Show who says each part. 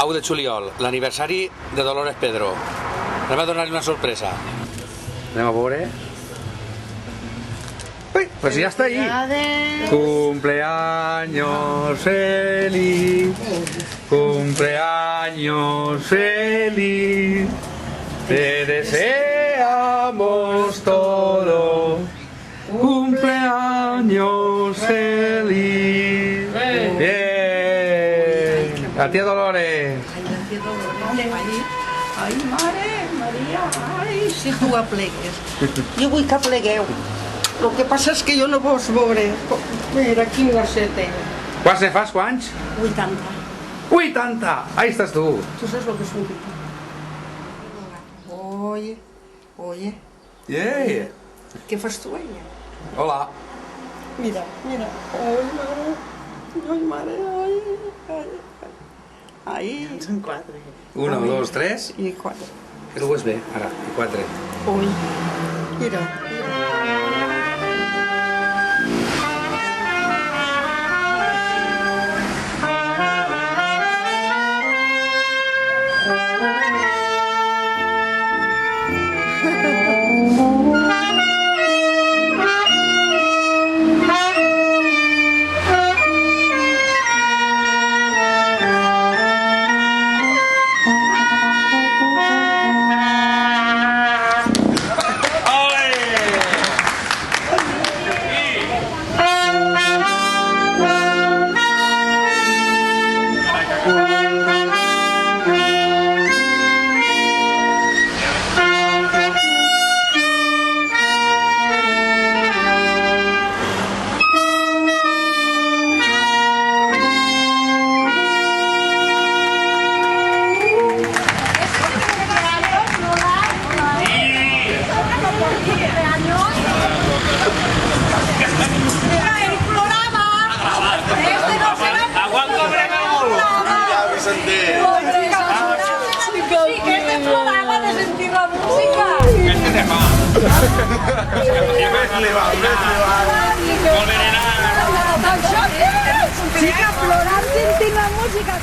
Speaker 1: 1 de juliol, l'aniversari de Dolores Pedro. Anem a donar-li una sorpresa. Anem a veure. Ui, pues ja està ahí. Cumpleaños feliz, cumpleaños feliz, te deseamos todos, cumpleaños feliz. Bien. La tía Dolores.
Speaker 2: Ai, la tia Dolores. Ai, mare, Maria, ai, si tu aplegues. Jo vull que aplegueu. El que passa és que jo no vos veure. Mira, quin gosset.
Speaker 1: Quants ne fas, quants?
Speaker 2: 80.
Speaker 1: 80! Ahí estàs tu.
Speaker 2: Tu saps el que és un pico? Oye, oye.
Speaker 1: Yeah.
Speaker 2: Què fas tu, ella?
Speaker 1: Hola.
Speaker 2: Mira, mira. Ai, mare. Ai, mare. Ai, ai. Són 4.
Speaker 1: 1, 2, 3.
Speaker 2: I 4.
Speaker 1: El USB, ara, i 4.
Speaker 2: Ui. Mira, mira.
Speaker 3: Chica, plorant sentint la música,